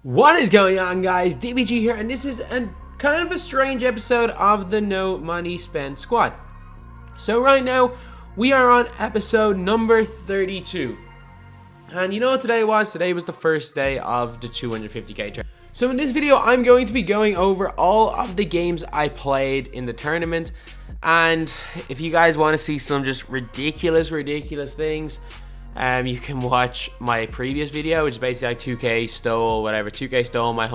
What is going on, guys? DBG here, and this is kind of a strange episode of the No Money Spent Squad. So right now, we are on episode number 32. And you know what today was? Today was the first day of the 250k tournament. So in this video, I'm going to be going over all of the games I played in the tournament. And if you guys want to see some just ridiculous things, you can watch my previous video, which is basically like 2K stole my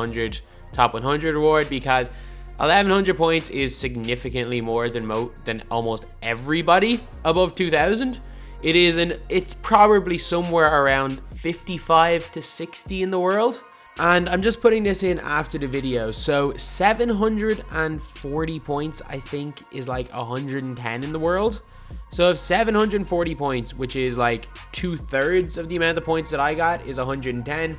top 100 reward, because 1100 points is significantly more than almost everybody above 2000. It's probably somewhere around 55 to 60 in the world. And I'm just putting this in after the video. So 740 points, I think, is like 110 in the world. So if 740 points, which is like 2/3 of the amount of points that I got, is 110,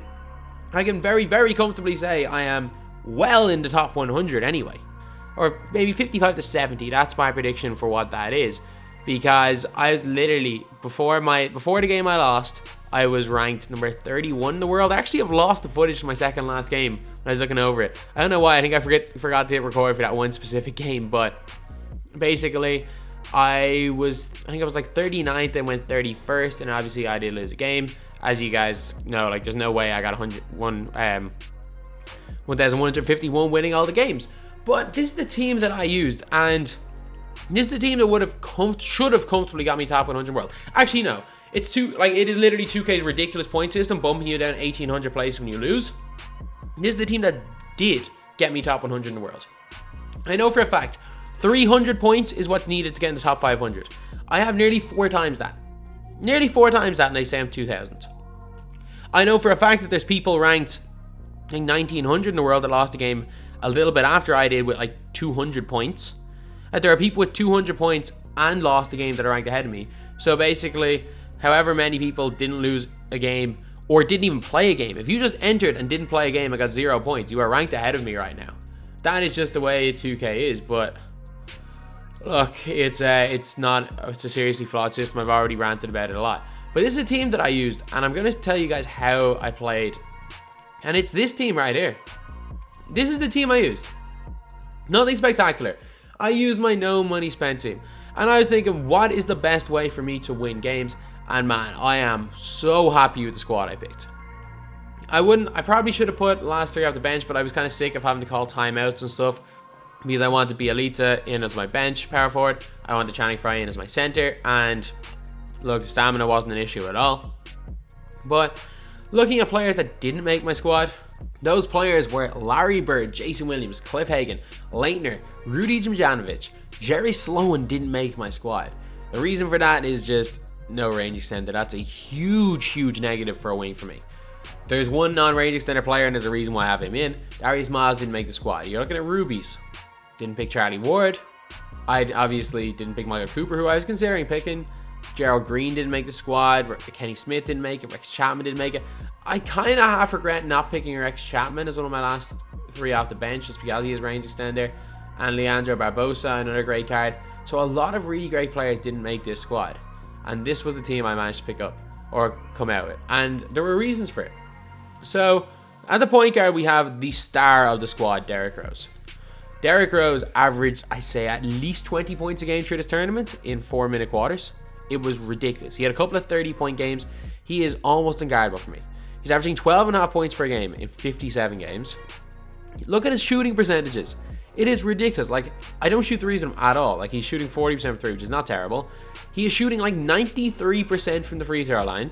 I can very comfortably say I am well in the top 100 anyway. Or maybe 55 to 70, that's my prediction for what that is. Because I was literally, before the game I lost, I was ranked number 31 in the world. I actually have lost the footage from my second last game when I was looking over it. I don't know why. I think I forgot to hit record for that one specific game. But basically, I think I was like 39th and went 31st. And obviously, I did lose a game. As you guys know, like, there's no way I got 1,151 winning all the games. But this is the team that I used. And this is the team that should have comfortably got me top 100 world. Actually, no. It is literally 2K's ridiculous point system, bumping you down 1,800 places when you lose. This is the team that did get me top 100 in the world. I know for a fact 300 points is what's needed to get in the top 500. I have nearly 4 times that. Nearly 4 times that, and they say I'm 2,000. I know for a fact that there's people ranked, I think, 1,900 in the world that lost a game a little bit after I did with like 200 points. That there are people with 200 points and lost a game that are ranked ahead of me. So basically, however many people didn't lose a game or didn't even play a game, if you just entered and didn't play a game and got 0 points, you are ranked ahead of me right now. That is just the way 2K is. But look, it's a seriously flawed system. I've already ranted about it a lot. But this is a team that I used, and I'm going to tell you guys how I played. And it's this team right here. This is the team I used. Nothing spectacular. I used my no money spent team. And I was thinking, what is the best way for me to win games? And man, I am so happy with the squad I picked. I probably should have put last 3 off the bench, but I was kind of sick of having to call timeouts and stuff, because I wanted Bielitsa in as my bench power forward. I wanted Channing Frye in as my center. And look, stamina wasn't an issue at all. But looking at players that didn't make my squad, those players were Larry Bird, Jason Williams, Cliff Hagan, Leitner, Rudy Djimjanovic. Jerry Sloan didn't make my squad. The reason for that is just no range extender. That's a huge negative for a wing for me. There's one non-range extender player, and there's a reason why I have him in. Darius Miles didn't make the squad. You're looking at rubies. Didn't pick Charlie Ward. I obviously didn't pick Michael Cooper, who I was considering picking. Gerald Green didn't make the squad. Kenny Smith didn't make it. Rex Chapman didn't make it. I kind of half regret not picking Rex Chapman as one of my last 3 off the bench, just because he is range extender. And Leandro Barbosa, another great card. So a lot of really great players didn't make this squad. And this was the team I managed to pick up, or come out with. And there were reasons for it. So at the point guard, we have the star of the squad, Derrick Rose. Derrick Rose averaged, I say, at least 20 points a game through this tournament in 4-minute quarters. It was ridiculous. He had a couple of 30-point games. He is almost unguardable for me. He's averaging 12.5 points per game in 57 games. Look at his shooting percentages. It is ridiculous. Like, I don't shoot threes with him at all. Like, he's shooting 40% from 3, which is not terrible. He is shooting like 93% from the free throw line.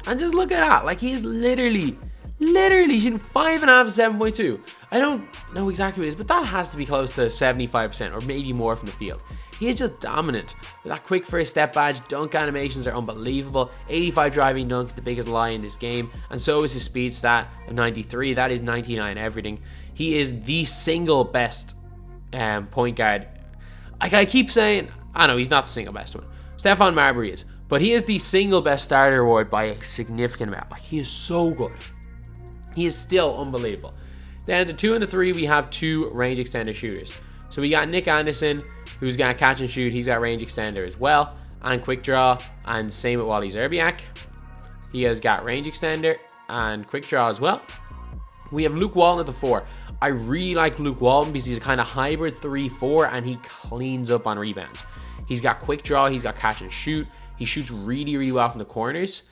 And just look at that. Like, he is literally shooting 5.5 7.2. I don't know exactly what it is, but that has to be close to 75% or maybe more from the field. He is just dominant. That quick first step badge, dunk animations are unbelievable. 85 driving dunk, the biggest lie in this game. And so is his speed stat of 93. That is 99 everything. He is the single best point guard. I keep saying, I know he's not the single best one. Stephon Marbury is. But he is the single best starter award by a significant amount. Like, he is so good. He is still unbelievable. Then the 2 and the 3, we have 2 range extender shooters. So we got Nick Anderson, who's got catch and shoot. He's got range extender as well, and quick draw. And same with Wally Szczerbiak. He has got range extender and quick draw as well. We have Luke Walton at the 4. I really like Luke Walton because he's a kind of hybrid 3-4 and he cleans up on rebounds. He's got quick draw, he's got catch and shoot. He shoots really, really well from the corners,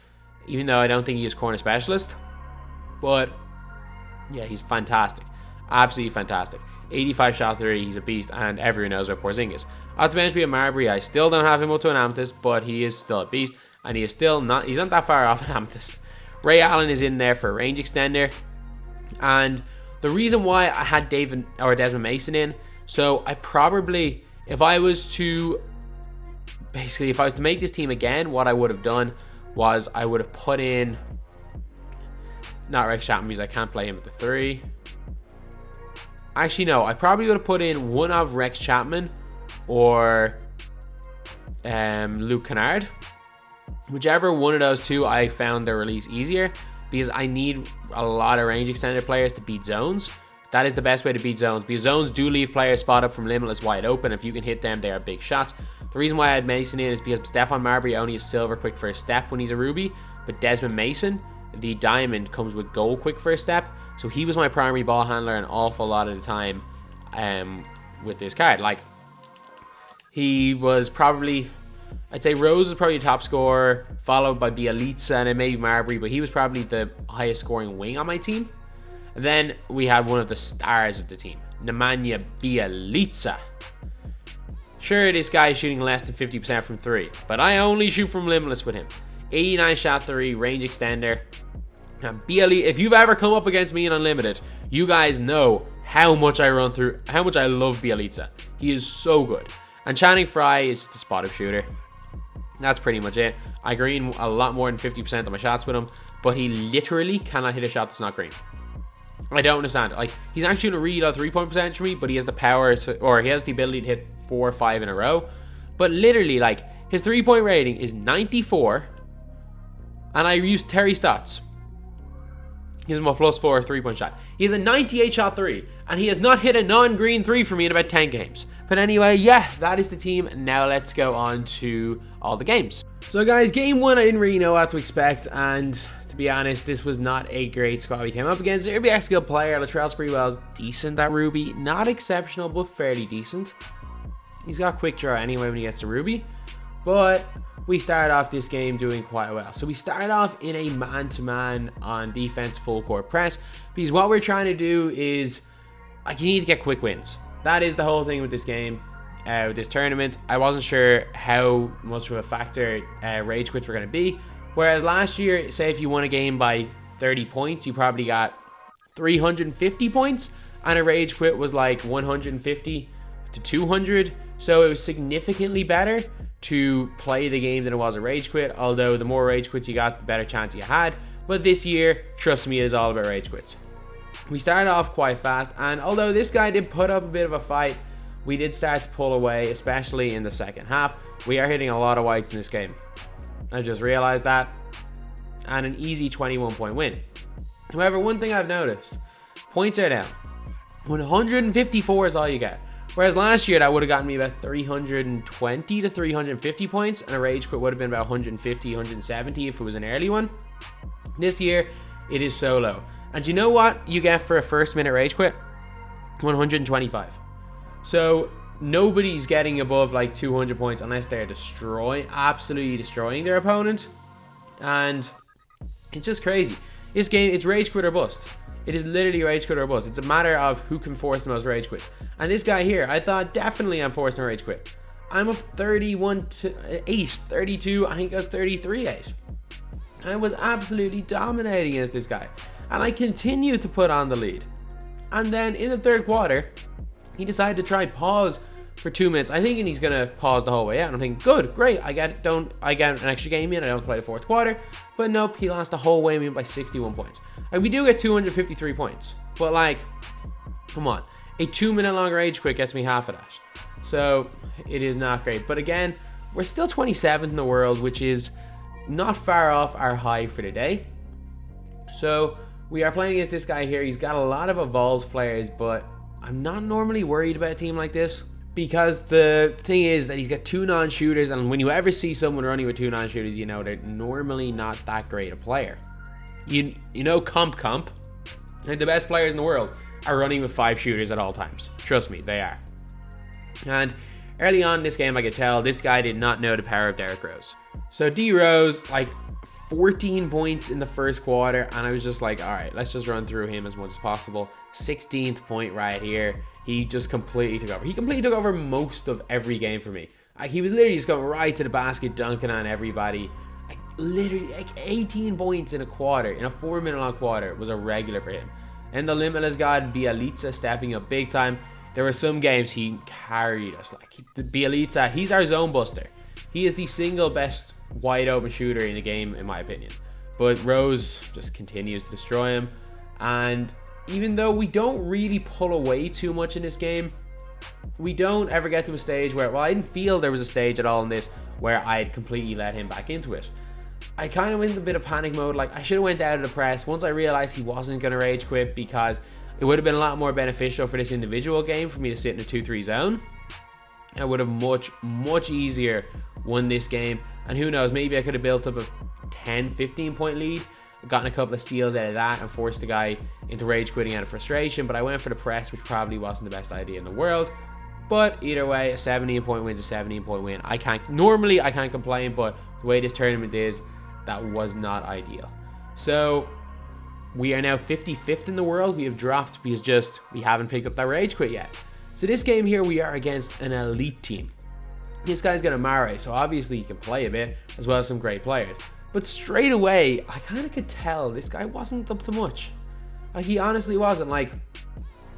even though I don't think he is corner specialist. But yeah, he's fantastic. Absolutely fantastic. 85 shot 3, he's a beast, and everyone knows about Porzingis. At the bench we have Marbury. I still don't have him up to an amethyst, but he is still a beast, and he's not that far off an amethyst. Ray Allen is in there for a range extender, and the reason why I had Desmond Mason in, so I probably, if I was to make this team again, what I would have done was I would have put in, not Rex Chapman because I can't play him at the 3. Actually, no, I probably would have put in one of Rex Chapman or Luke Kennard. Whichever one of those two I found their release easier, because I need a lot of range extended players to beat zones. That is the best way to beat zones, because zones do leave players spot up from limitless wide open. If you can hit them, they are big shots. The reason why I had Mason in is because Stephon Marbury only has silver quick first step when he's a ruby, but Desmond Mason, the diamond, comes with gold quick first step. So he was my primary ball handler an awful lot of the time with this card. Like, he was probably, I'd say Rose was probably the top scorer, followed by Bielitsa and then maybe Marbury, but he was probably the highest scoring wing on my team. And then we had one of the stars of the team, Nemanja Bielitsa. Sure, this guy is shooting less than 50% from 3, but I only shoot from limitless with him. 89 shot 3, range extender. And if you've ever come up against me in Unlimited, you guys know how much I love Bielitsa. He is so good. And Channing Frye is the spot-up shooter. That's pretty much it. I green a lot more than 50% of my shots with him, but he literally cannot hit a shot that's not green. I don't understand it. Like, he's actually shooting a really low 3-point percentage for me, but he has the power to, or he has the ability to hit 4 or 5 in a row. But literally, like, his 3-point rating is 94, and I use Terry stats. He has my +4 3-point shot. He has a 98 shot 3, and he has not hit a non-green 3 for me in about 10 games. But anyway, yeah, that is the team. Now let's go on to all the games. So guys, game 1 I didn't really know what to expect, and to be honest, this was not a great squad we came up against. Ruby X skill player, Latrell Sprewell's decent at Ruby. Not exceptional, but fairly decent. He's got quick draw anyway when he gets to Ruby, but we started off this game doing quite well. So we started off in a man-to-man on defense full court press, because what we're trying to do is, like, you need to get quick wins. That is the whole thing with this game, with this tournament. I wasn't sure how much of a factor rage quits were going to be. Whereas last year, say if you won a game by 30 points, you probably got 350 points, and a rage quit was like 150 to 200. So it was significantly better to play the game than it was a rage quit, although the more rage quits you got, the better chance you had. But this year, trust me, it is all about rage quits. We started off quite fast, and although this guy did put up a bit of a fight, we did start to pull away, especially in the second half. We are hitting a lot of whites in this game. I just realized that. And an easy 21-point win. However, one thing I've noticed, points are down. 154 is all you get. Whereas last year, that would have gotten me about 320 to 350 points, and a rage quit would have been about 150, 170 if it was an early one. This year, it is so low. And you know what you get for a first minute rage quit? 125. So nobody's getting above like 200 points unless they're absolutely destroying their opponent. And it's just crazy. This game, it's rage quit or bust. It is literally rage quit or bust. It's a matter of who can force the most rage quits. And this guy here, I thought definitely I'm forcing a rage quit. I'm up 31-8, 32, I think it was 33-8. I was absolutely dominating against this guy. And I continued to put on the lead. And then in the third quarter, he decided to try pause for 2 minutes. I'm thinking he's gonna pause the whole way out. And I'm thinking, good, great. I get an extra game in. I don't play the fourth quarter. But nope, he lost the whole way in by 61 points. And we do get 253 points. But like, come on, a 2 minute long rage quit gets me half of that. So it is not great. But again, we're still 27th in the world, which is not far off our high for the day. So we are playing against this guy here. He's got a lot of evolved players, but I'm not normally worried about a team like this, because the thing is that he's got 2 non-shooters, and when you ever see someone running with 2 non-shooters, you know they're normally not that great a player. You know comp, And the best players in the world are running with 5 shooters at all times. Trust me, they are. And early on in this game, I could tell this guy did not know the power of Derrick Rose. So D Rose, like 14 points in the first quarter, and I was just like, all right, let's just run through him as much as possible. 16th point right here. He just completely took over. He completely took over most of every game for me. He was literally just going right to the basket, dunking on everybody. Literally, like 18 points in a quarter, in a 4-minute long quarter, was a regular for him. And the limitless god Bielitsa stepping up big time. There were some games he carried us. Like Bielitsa, he's our zone buster. He is the single best wide open shooter in the game, in my opinion. But Rose just continues to destroy him. And even though we don't really pull away too much in this game, we don't ever get to a stage where, well, I didn't feel there was a stage at all in this where I'd completely let him back into it. I kind of went into a bit of panic mode. Like, I should have went out of the press once I realized he wasn't going to rage quit, because it would have been a lot more beneficial for this individual game for me to sit in a 2-3 zone. I would have much easier won this game. And who knows, maybe I could have built up a 10-15 point lead, gotten a couple of steals out of that, and forced the guy into rage quitting out of frustration. But I went for the press, which probably wasn't the best idea in the world. But either way, a 17 point win is a 17 point win. I can't complain, but the way this tournament is, that was not ideal. So we are now 55th in the world. We have dropped because we haven't picked up that rage quit yet. So this game here, we are against an elite team. This guy's got a Mare, so obviously he can play a bit, as well as some great players. But straight away, I kind of could tell this guy wasn't up to much. Like, he honestly wasn't. Like,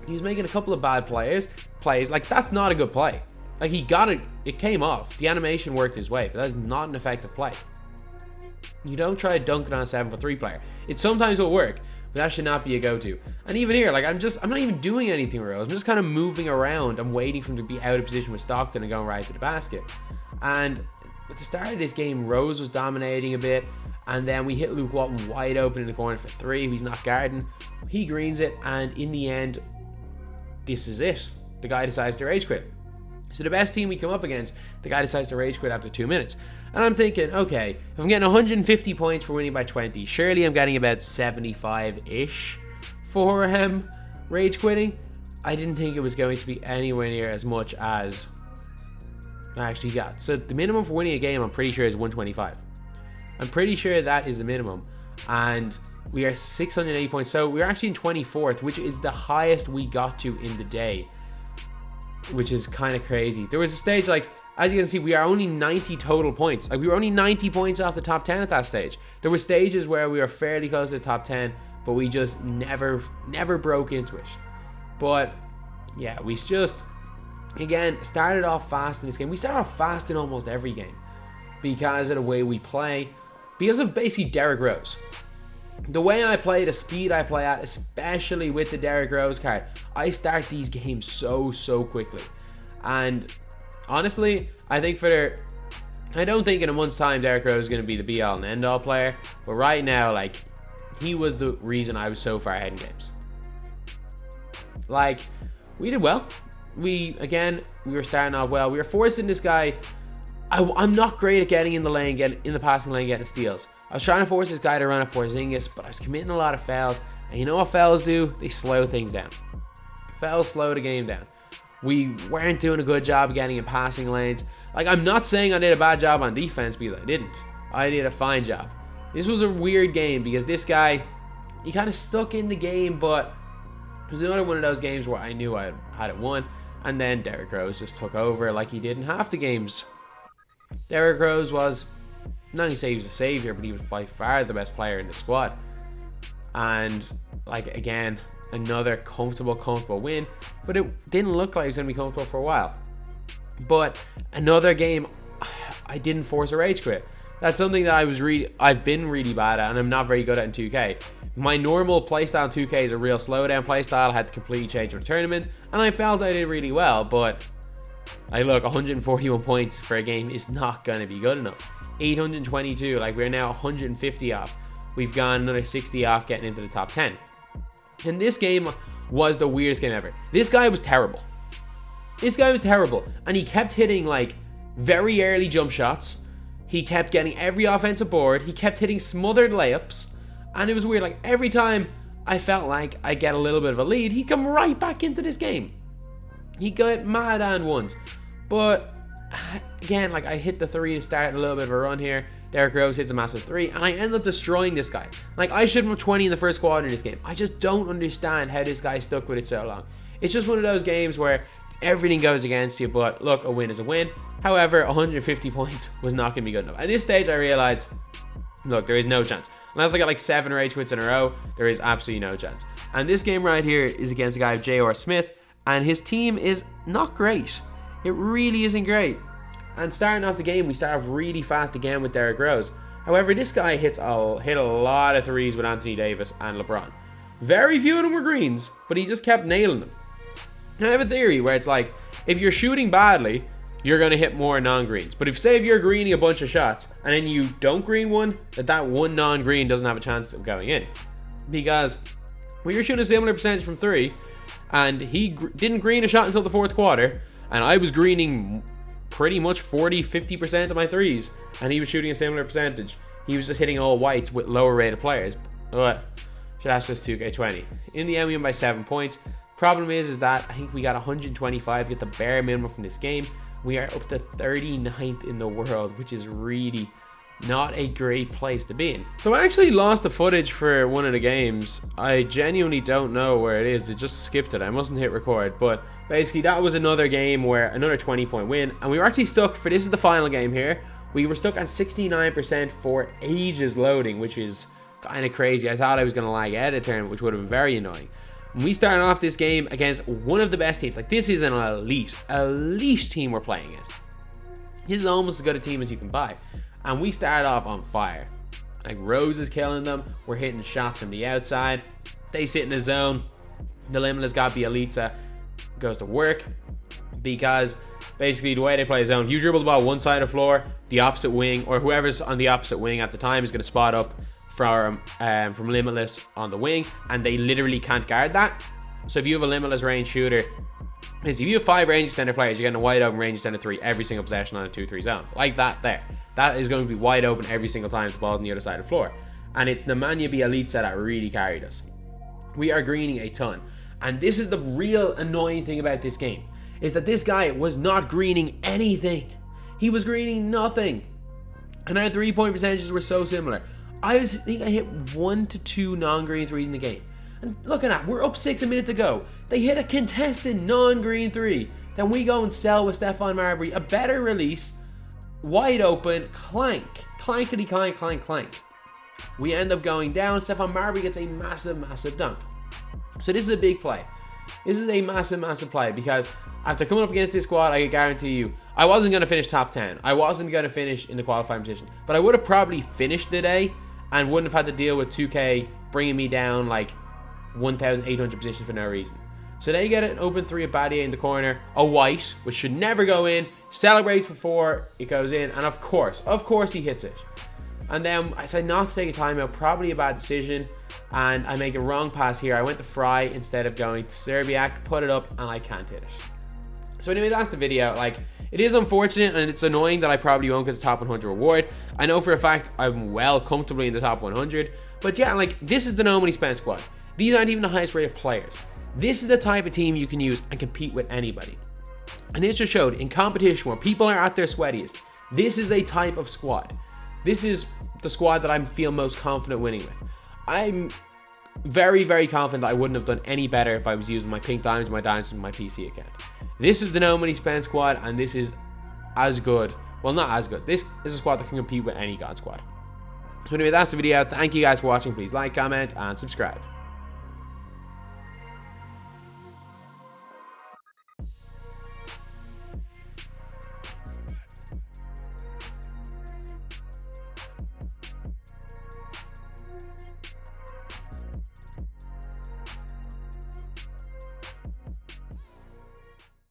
he was making a couple of bad plays. Like, that's not a good play. Like, he got it. It came off. The animation worked his way, but that's not an effective play. You don't try to dunk it on a 7-for-3 player. It sometimes will work, but that should not be a go-to. And even here, like, I'm not even doing anything real. I'm just kind of moving around. I'm waiting for him to be out of position with Stockton and going right to the basket. And at the start of this game, Rose was dominating a bit, and then we hit Luke Walton wide open in the corner for 3. He's not guarding. He greens it, and in the end, this is it. The guy decides to rage quit. So the best team we come up against, the guy decides to rage quit after 2 minutes. And I'm thinking, okay, if I'm getting 150 points for winning by 20, surely I'm getting about 75-ish for him rage quitting. I didn't think it was going to be anywhere near as much as I actually got. So the minimum for winning a game, I'm pretty sure, is 125. I'm pretty sure that is the minimum. And we are 680 points. So we're actually in 24th, which is the highest we got to in the day, which is kind of crazy. There was a stage, like, as you can see, we are only 90 total points. Like, we were only 90 points off the top 10 at that stage. There were stages where we were fairly close to the top 10, but we just never broke into it. But yeah, we just, again, started off fast in this game. We started off fast in almost every game because of the way we play, because of basically Derrick Rose. The way I play, the speed I play at, especially with the Derrick Rose card, I start these games so quickly. And honestly, I don't think in a month's time Derrick Rose is going to be the be-all and end-all player. But right now, like, he was the reason I was so far ahead in games. Like, we did well. We were starting off well. We were forcing this guy. I'm not great at getting in the lane, getting in the passing lane, getting steals. I was trying to force this guy to run at Porzingis, but I was committing a lot of fouls. And you know what fouls do? They slow things down. Fouls slow the game down. We weren't doing a good job getting in passing lanes. Like, I'm not saying I did a bad job on defense, because I didn't. I did a fine job. This was a weird game because this guy, he kind of stuck in the game, but it was another one of those games where I knew I had it won. And then Derrick Rose just took over like he did in half the games. Derrick Rose was, not only say he was a savior, but he was by far the best player in the squad. And, like, again, another comfortable win, but it didn't look like it was going to be comfortable for a while. But another game, I didn't force a rage quit. That's something that I've been really bad at, and I'm not very good at in 2K. My normal playstyle in 2K is a real slowdown playstyle. I had to completely change for the tournament, and I felt I did really well, but look, 141 points for a game is not going to be good enough. 822, like, we're now 150 off. We've gone another 60 off getting into the top 10. And this game was the weirdest game ever. This guy was terrible. And he kept hitting, like, very early jump shots. He kept getting every offensive board. He kept hitting smothered layups. And it was weird. Like, every time I felt like I get a little bit of a lead, he'd come right back into this game. He got mad and ones. But again, like I hit the 3 to start a little bit of a run here. Derrick Rose hits a massive 3, and I end up destroying this guy. Like, I should have 20 in the first quarter in this game. I just don't understand how this guy stuck with it so long. It's just one of those games where everything goes against you, but look, a win is a win. However, 150 points was not going to be good enough. At this stage, I realized, look, there is no chance. Unless I get like 7 or 8 wins in a row, there is absolutely no chance. And this game right here is against a guy of J.R. Smith, and his team is not great. It really isn't great. And starting off the game, we start off really fast again with Derrick Rose. However, this guy hit a lot of threes with Anthony Davis and LeBron. Very few of them were greens, but he just kept nailing them. I have a theory where it's like, if you're shooting badly, you're going to hit more non-greens. But if you're greening a bunch of shots, and then you don't green one, that one non-green doesn't have a chance of going in. Because when you're shooting a similar percentage from 3, and he didn't green a shot until the 4th quarter, and I was greening pretty much 40-50% of my threes, and he was shooting a similar percentage. He was just hitting all whites with lower rated players. But that's just 2K20. In the end, we won by 7 points. Problem is that I think we got 125, get the bare minimum from this game. We are up to 39th in the world, which is really not a great place to be in. So I actually lost the footage for one of the games. I genuinely don't know where it is. It just skipped it. I mustn't hit record, but basically that was another game where another 20-point win, and we were actually stuck for, this is the final game here, we were stuck at 69% for ages loading, which is kind of crazy. I thought I was going to lag out of turn, which would have been very annoying. When we started off this game against one of the best teams, like this is an elite team we're playing against. This is almost as good a team as you can buy. And we started off on fire. Like Rose is killing them. We're hitting shots from the outside. They sit in the zone. The limitless got Bielitsa goes to work, because basically the way they play zone, if you dribble the ball one side of the floor, the opposite wing, or whoever's on the opposite wing at the time is going to spot up from limitless on the wing, and they literally can't guard that. So if you have a limitless range shooter, if you have 5 range extender players, you're getting a wide open range extender 3 every single possession on a 2-3 zone. Like that there. That is going to be wide open every single time the ball's on the other side of the floor. And it's Nemanja Bielitsa that really carried us. We are greening a ton. And this is the real annoying thing about this game, is that this guy was not greening anything. He was greening nothing. And our 3-point percentages were so similar. I think I hit 1 to 2 non-green threes in the game. And look at that, we're up 6 a minute to go. They hit a contested non-green 3. Then we go and sell with Stephon Marbury a better release, wide open, clank. Clankety clank, clank, clank. We end up going down. Stephon Marbury gets a massive dunk. So this is a big play. This is a massive play, because after coming up against this squad, I can guarantee you, I wasn't going to finish top 10. I wasn't going to finish in the qualifying position. But I would have probably finished today and wouldn't have had to deal with 2K bringing me down like 1,800 positions for no reason. So they get an open 3 of Badier in the corner, a white, which should never go in, celebrates before it goes in, and of course he hits it. And then I said not to take a timeout, probably a bad decision, and I make a wrong pass here. I went to Fry instead of going to Serbiak, put it up, and I can't hit it. So anyway, that's the video. Like, it is unfortunate, and it's annoying that I probably won't get the top 100 reward. I know for a fact I'm well comfortably in the top 100, but yeah, like, this is the No Money Spent squad. These aren't even the highest rated players. This is the type of team you can use and compete with anybody. And it just showed in competition where people are at their sweatiest, this is a type of squad. This is the squad that I feel most confident winning with. I'm very confident that I wouldn't have done any better if I was using my pink diamonds, my diamonds, and my PC account. This is the No Money Spent squad, and this is as good. Well, not as good. This is a squad that can compete with any God squad. So anyway, that's the video. Thank you guys for watching. Please like, comment, and subscribe.